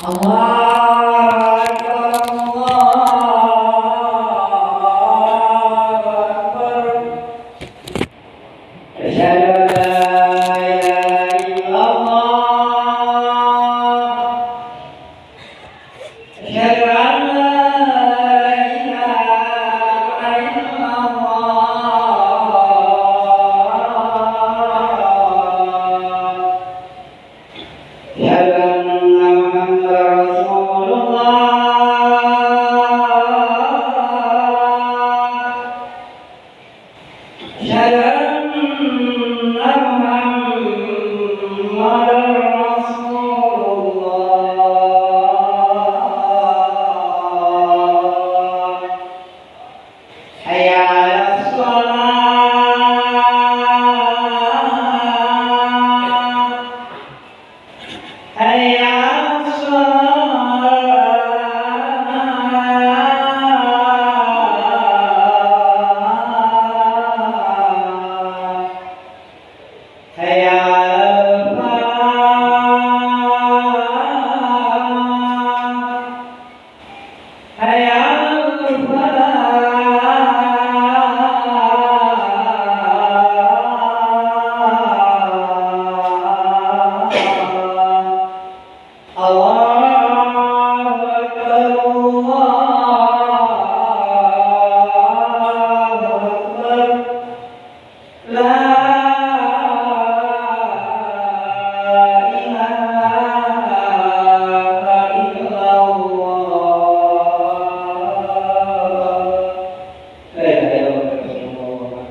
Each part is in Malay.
Allahu Akbar, Allahu Akbar. Asyhadu an la ilaha illallah. Asyhadu an la ilaha illallah. Asyhadu anna Muhammadar Rasulullah. Asyhadu anna Muhammadar Rasulullah. Hayya 'alas shalah. Hayya 'alas shalah. Hayya 'alal falah. Hayya 'alal falah. Allahu Akbar, Allahu Akbar. La ilaha illallah. La ilaha illallah.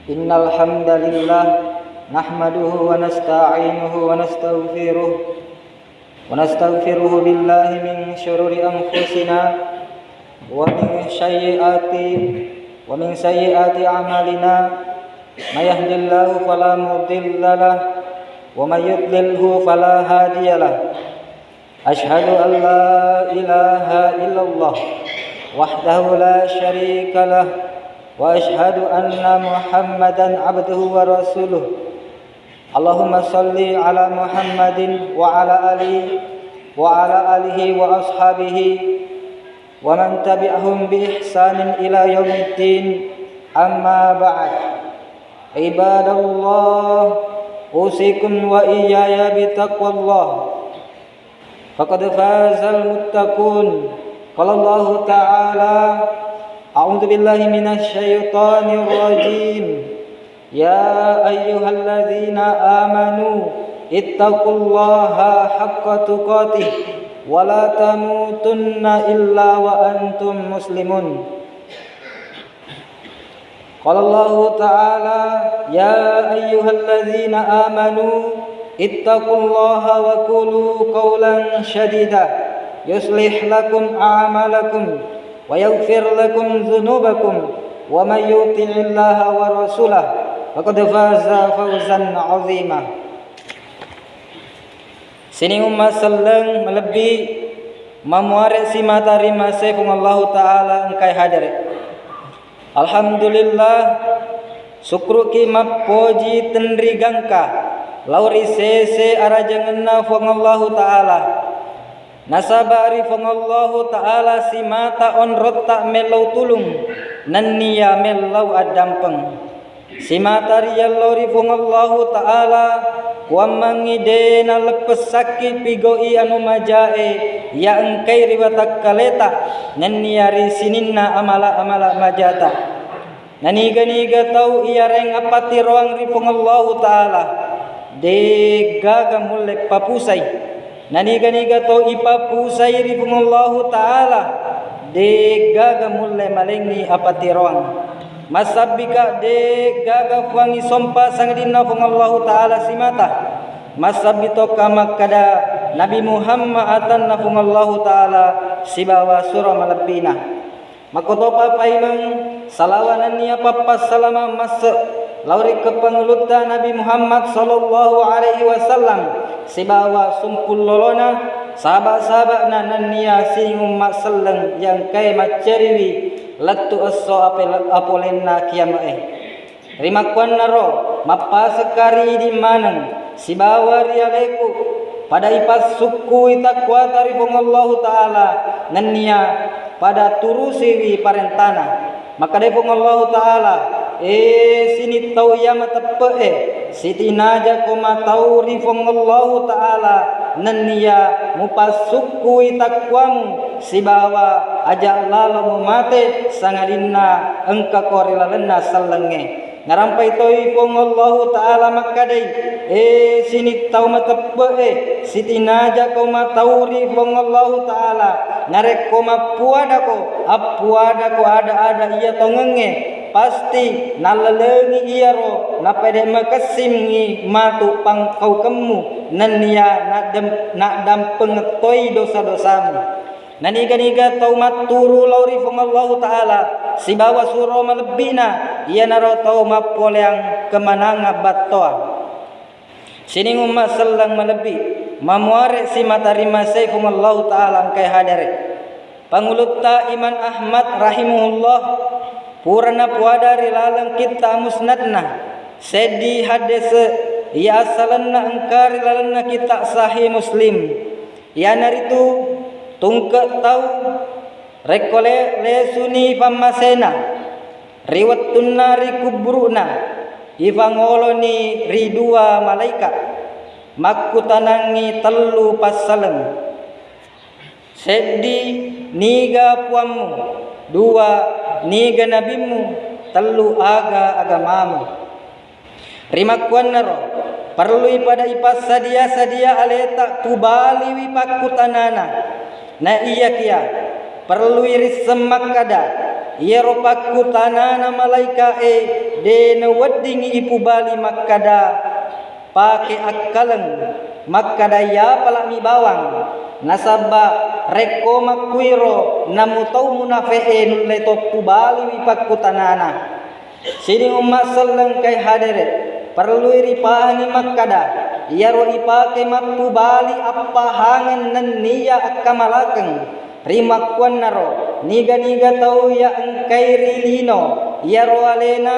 Innal hamdalillah nahmaduhu wa nasta'inuhu wa nastaghfiruhu billahi min syururi anfusina wa min sayyiati a'malina may yahdihillahu fala mudilla lahu wa may yudlilhu fala hadiya lahu. Asyhadu an la ilaha illallah wahdahu la syarika lahu wa asyhadu anna Muhammadan abduhu wa rasuluh. Allahumma salli ala Muhammadin wa ala alihi wa ashabihi wa man tabi'ahum bi ihsanin ila yaumiddin. Amma ba'd. Ibadallah, usikum wa iyaya bi taqwallah. Faqad fazal muttaqun. Qala Allah ta'ala, a'udzu billahi minasy syaithanir rajim. Ya ayyuhalladzina amanu ittaqullaha haqqa tuqatih wa la tamutunna illa wa antum muslimun. Qala Allah ta'ala, ya ayyuhalladzina amanu ittaqullaha wa qulu qawlan shadida yuslih lakum a'malakum wa yaghfir lakum dzunubakum wa may yuti'illaha wa rasulahu faqad faza fawzan 'azima. Sini umat seleng melebi mamuare si matari masefung Allah Ta'ala engkai hadir. Alhamdulillah, sukru ki mapoji tenri gangka lauri sese arajangenna fung Allah Ta'ala. Nasabari fung Allah Ta'ala si mata on rotta melau tulung nanniya melau adampeng. Si mata riyallori fung Allah Ta'ala wamangidena lepes sakit pigoi anu majae ya engkai riwatak kaleta nanniya risininna amala majata. Naniga tau iya reng apati roang ri fung Allah Ta'ala de gaga mulek papusay. Naniga to ipapusay ri fung Allah Ta'ala de gaga mulle malengni apati roang. Masabika de gaga fuangi sompa sangdina fung Allah Ta'ala simata. Masabito kamak kada Nabi Muhammad atan na fung Allah Ta'ala sibawa surah malabina. Makotopa paimang salawanan niya papas salama mas lauri kepangulutan Nabi Muhammad sallallahu alaihi wasallam sibawa sumpul lolona sahabat-sahabat nania sing umat seleng yang kai maceriwi latu aso apolenna kiamae rimakuan naro mappa sekari di manang sibawa rialeku pada ipas suku itakwa tarifung Allah Ta'ala nania pada turusiwi parentana maka defung Allah Ta'ala sini tau ya matepe siti naja koma tau rifung Allah Ta'ala nania mupasuku itakwamu sibawa aja lalo mate sangadina engka korilalena salenge ngarampai toi pong Allah Ta'ala makadai sini tau matepe siti naja koma tau rifung Allah Ta'ala ngarek koma puadako apuadako ada iya tongenge pasti nalalengi iya ro napede makasimngi matu pangkau kemu nania nak pengetoi dosa-dosamu naniga tau maturu lauri fong Allah Ta'ala sibawa suro malebina iya naro tau mapoleang kemananga batoa sining umat selang malebi mamuare si matarima say fong Allah Ta'ala kay hadare pangulutta Iman Ahmad rahimahullah purana puadari lalang kita musnadna sedi hadis ya asalanna engkari lalanna kita sahih Muslim ya naritu tungke tau rekole lesuni pamasena riwattunna rikubruna ifangoloni ridua malaikat makutanangi telu pasaleng sedi niga puamu dua niga nabimu telu agamamu rimakuan naro perlu pada ipas sadia aleta kubali wipakutanana na iya kia perlu iris semak kada iya ropakutanana malaika dena weddingi ipubali makada pake akaleng makada ya palami bawang nasaba reko makuiro namu tau munafee nuleto pubali wipakutanana sini umat seleng kai hadere perlu iripani makada yaro ipake mapubali apa hangen nenia akamalakeng rimakuan naro niga tau ya engkai rilino yaro alena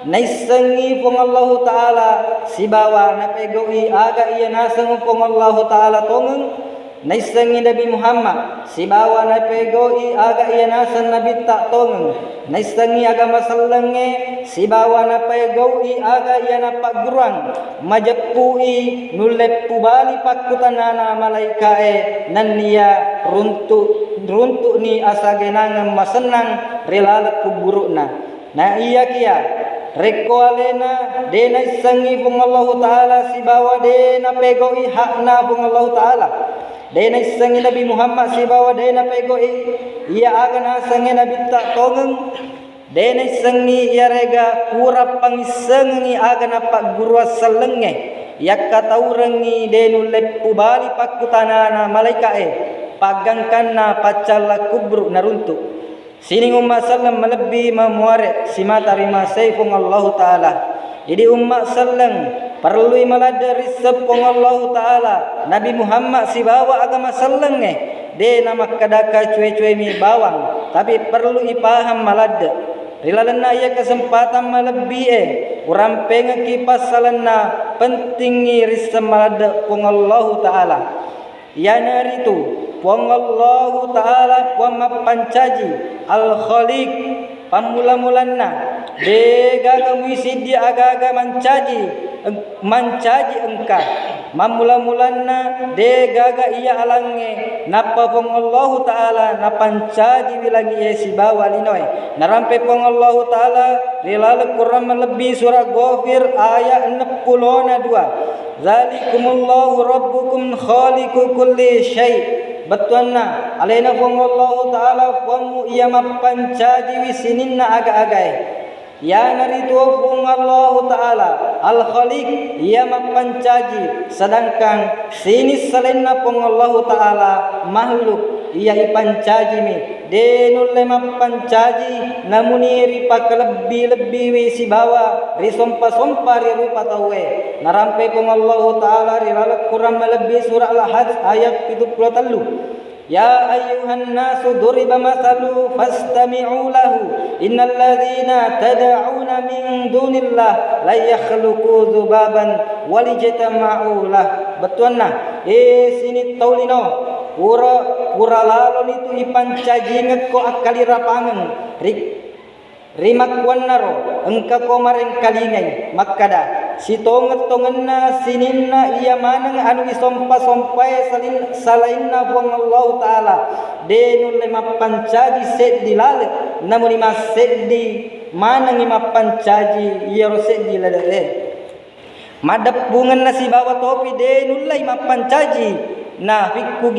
naisengi pong Allah Ta'ala sibawa napegoi aga iya naseng pong Allah Ta'ala tongeng naisengi Nabi Muhammad sibawa napegoi aga iya nasan Nabi tak tongeng naisengi agama selenge sibawa napegoi aga iya napagurang majepui nulepu bali pakutanana malaikae nania runtuk ni asagenang masenang relal kuburukna na iya kia reko alena dena isengi pong Allah Ta'ala sibawa dena pegoi hakna pong Allah Ta'ala dena isengi Nabi Muhammad sibawa dena pegoi ia agan asengi Nabi tak tongeng dena isengi ia rega kurap pangisengi agan apa guru selenge yakka taurengi denu lepu bali pakutanana malaikae pagangkanna pacala kubruk naruntuk sining umat sallam melebi mamuare simata rima sayfung Allah Ta'ala jadi umat sallam perlu malada risepung Allah Ta'ala Nabi Muhammad sibawa agama sallam de nama kadaka cuai-cuai mi bawang tapi perlu ipaham malada rilalana ya kesempatan melebi urang pengen kipas salanna pentingi risem malada pung Allah Ta'ala ya naritu pung Allah Ta'ala pung mapancaji Al-Khaliq pamula-mulanna dega kamuisi dia aga-aga mancaji engka mamula-mulanna dega iya alange napa pong Allah Ta'ala napancaji wilangi si bawa linoy narampe pong Allah Ta'ala rilal Quran melebi surah Ghafir ayat 62 zalikumullahu rabbukum khaliqu kulli syai' betuanna alaina pong Allah Ta'ala pong iya mapancaji wisininna aga-agai ya naritu pong Allah Ta'ala Al-Khaliq ia mapancaji sedangkan sini selainna pong Allah Ta'ala makhluk ia ipancaji mi denul lema pancaji namuni ri pakalebbi-lebbi wi si bawa ri sompa-sompa ri rupa tawe narampe pun Allah taala ri Al-Qur'an melebbi surah Al-Hajj ayat 73. Ya ayyuhan nasu duriba mathalu fastami'u lahu innal ladzina tad'una min dunillah la yakhluqu dzubaban walijtama'u lah. Betuanna sini taulino pura lalon itu ipancaji ngeko akali rapangen rimak wanaro engka komareng kalingai makada sitonget-tongenna sininna iya manang anu isompa-sompai salainna buang Allah Ta'ala denun lima pancaji sed dilale namun ima sed di manang ima pancaji iya rosed dilale madap bungan nasi bawa topi denun lima pancaji nah fikku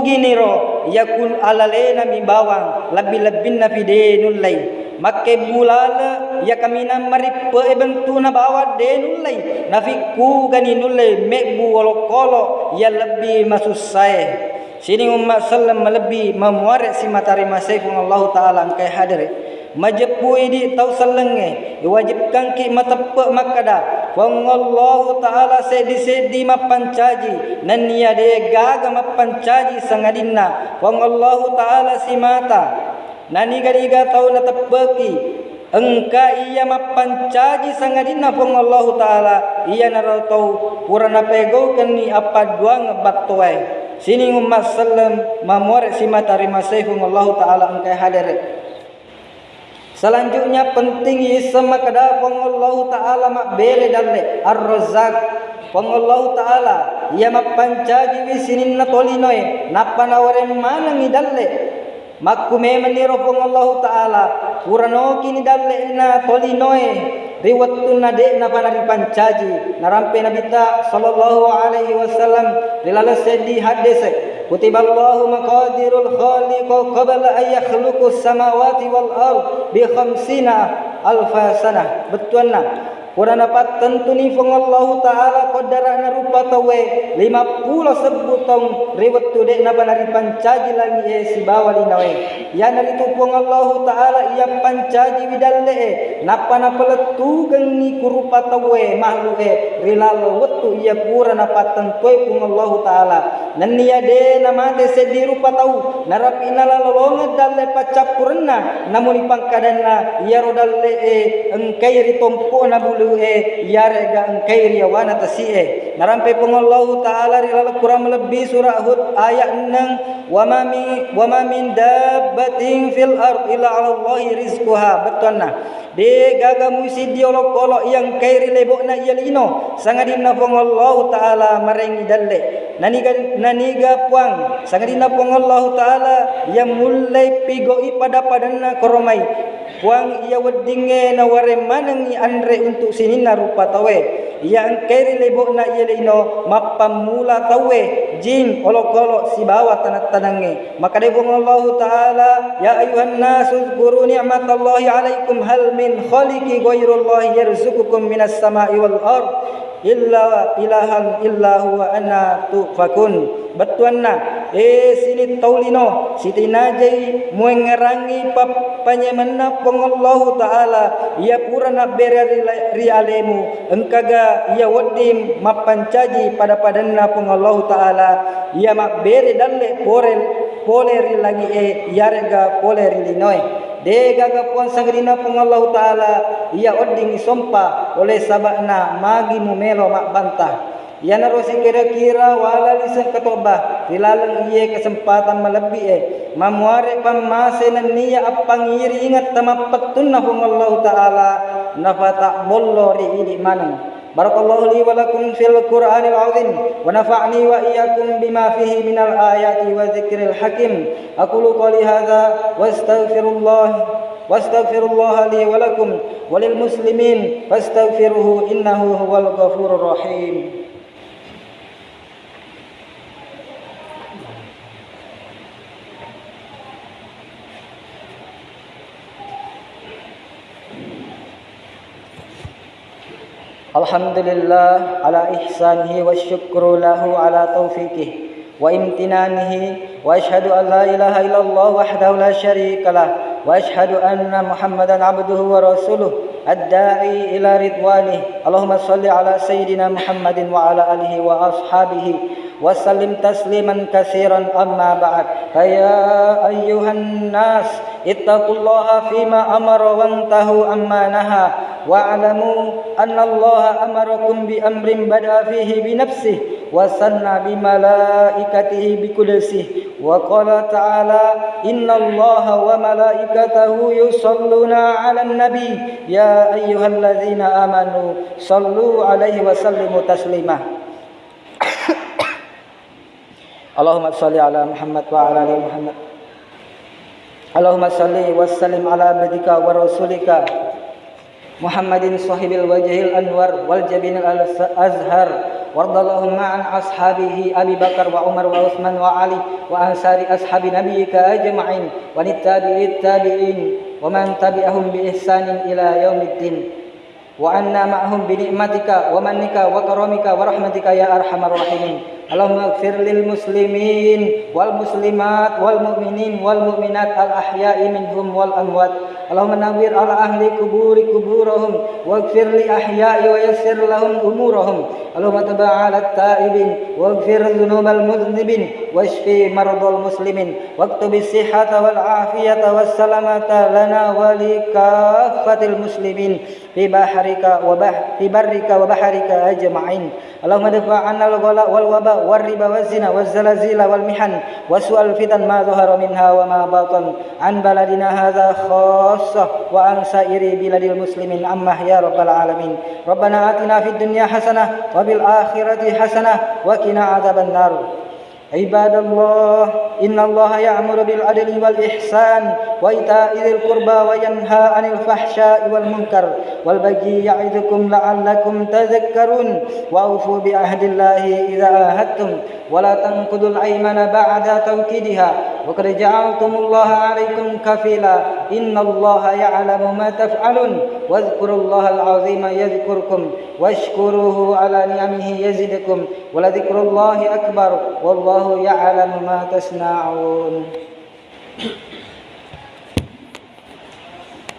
gini ro yakun alalena mi bawang lebih-lebih na fidenul lay makke bulala ya kamina maripe bentu na bawa denul lay na fikku gani nulay mekbu wolokolo ya lebih masusai sini umma sallam lebih memuarik si matari masifun Allah Ta'ala angkai hadir majepui di tau salenge diwajibkan ki matapek makada Wallahu Ta'ala sedi mapancaji nan niya de gaga mapancaji sangadinna Wallahu Ta'ala si mata nani gariga tau natapeki engka iya mapancaji sangadinna Wallahu Ta'ala iya narotau purana pego kani apa duang batwai sini ummat sallam mamore si mata rimasaifu Wallahu Ta'ala engkai hadir. Selanjutnya penting isma kada Allah Ta'ala mak bele dalle Ar-Razzaq Allah Ta'ala ia mak pancaji wisinin na tolinoy napanaware manang idalle makkume meniro Allah Ta'ala puranoki ni dalle na tolinoy riwatun na de na panari pancaji narampe nabita sallallahu alaihi wasallam dilala sedi hadis kutiballahu maqadirul khaliq qabla an yakhluqus samawati wal ard bi 50 alfa sanah betuanna Kurana dapat tentu ni Allah Ta'ala kodara na rupa tawe 50 sebutong riwet tu dek na panari pancaji lagi si bawa linawe ya naritu pung Allah Ta'ala ia pancaji widalle napa na peletu ni kurupa tawe makhluk rilalo wetu ia kurana dapat tentu pung Allah Ta'ala nania de nama de sedi rupa tau narapi nalalolonga dalle pacapurna namun ipangkadanna ia rodalle engkai ritompo na bulu yarega engkai riawana tasie narampe pengallahu Ta'ala rilal Quran lebih surah Hud ayat 6 wa ma min dabbatin fil ard illa 'ala Allahi rizquha betuanna de gaga musi diolok-olok yang kairi lebokna yalino sangadina pengallahu Ta'ala marengi dalle naniga puang sangadina pengallahu Ta'ala yang mulai pigoi pada padanna koromai puang ia wedinge na ware manangi andre untuk sinina rupa tawe yang keri lebok na yelino mapamula tawe jin olok-olok si bawa tanat-tanange maka debong Allah Ta'ala ya ayuhan nasu zkuru ni'matallahi alaikum hal min khaliqi ghairullahi yarzuqukum minas sama'i wal ard illa ilahan illa huwa anna tufakun betuanna sini taulino siti najai muengerangi panyemanna pengallahu Ta'ala ia purana beri rialemu engkaga ia wadim mapancaji pada padanna pengallahu Ta'ala ia mak beri dalle poleri lagi yarega poleri linoi de gaga puan sangrina pengallahu Ta'ala ia oding sompa oleh sabakna magi mumelo mak bantah ia narosi kira-kira wala lisan ketobah dilalang ia kesempatan melebih mamuare pamase niya apangiri ingat tamapatunna pengallahu Ta'ala nafata bollo ri idi manang barakallahu li wa lakum fil Qur'anil azim wa nafa'ni wa iyyakum bima fihi minal ayati wa dzikril hakim aqulu qali hadza wastaghfirullah li wa lakum walil muslimin fastaghfiruhu innahu huwal ghafurur rahim. Alhamdulillah ala ihsanihi wa syukru lahu ala taufiqih wa imtinanihi وأشهد أن لا إله إلا الله وحده لا شريك له وأشهد أن محمدا عبده ورسوله الداعي إلى رضوانه اللهم صل على سيدنا محمد وعلى آله وأصحابه وسلم تسليما كثيرا أما بعد فيا أيها الناس اتقوا الله فيما أمر وانتهوا عما نهى واعلموا أن الله أمركم بأمر بدأ فيه بنفسه وثنى بملائكته بقدسه وقال تعالى إن الله وملائكته يصلون على النبي يا أيها الذين آمنوا صلوا عليه وسلموا تسليما اللهم صل على محمد وعلى آل محمد اللهم صل وسلم على عبدك ورسولك محمد صاحب الوجه الأنور والجبين الأزهر وارض اللهم عن أصحابه أبي بكر وعمر وعثمان وعلي وأنصار أصحاب نبيك أجمعين والتابعين ومن تبعهم بإحسان إلى يوم الدين وعنا معهم بنعمتك ومنك وكرمك ورحمتك يا أرحم الراحمين اللهم اغفر للمسلمين والمسلمات والمؤمنين والمؤمنات الأحياء منهم والأموات اللهم نوّر على أهل قبورهم واغفر لأحياء ويسر لهم أمورهم اللهم تب على التائبين واغفر ذنوب المذنبين واشفي مرضى المسلمين واكتب الصحة والعافية والسلامة لنا ولكافة المسلمين في برك وبحرك أجمعين اللهم ادفع عنا الغلاء والوباء والربا والزنا والزلازل والمحن وسوء الفتن ما ظهر منها وما بطن عن بلدنا هذا خاصة وعن سائر بلاد المسلمين عامة يا رب العالمين ربنا آتنا في الدنيا حسنة وفي الآخرة حسنة وقنا عذاب النار عباد الله إن الله يأمر بالعدل والإحسان وإيتاء ذي القربى وينهى عن الفحشاء والمنكر والبغي يعظكم لعلكم تذكرون وأوفوا بعهد الله إذا عاهدتم ولا تنقضوا الأيمان بعد توكيدها وقد جعلتم الله عليكم كفيلا إن الله يعلم ما تفعلون واذكروا الله العظيم يذكركم واشكروه على نعمه يزدكم ولذكر الله أكبر والله يعلم ما تصنعون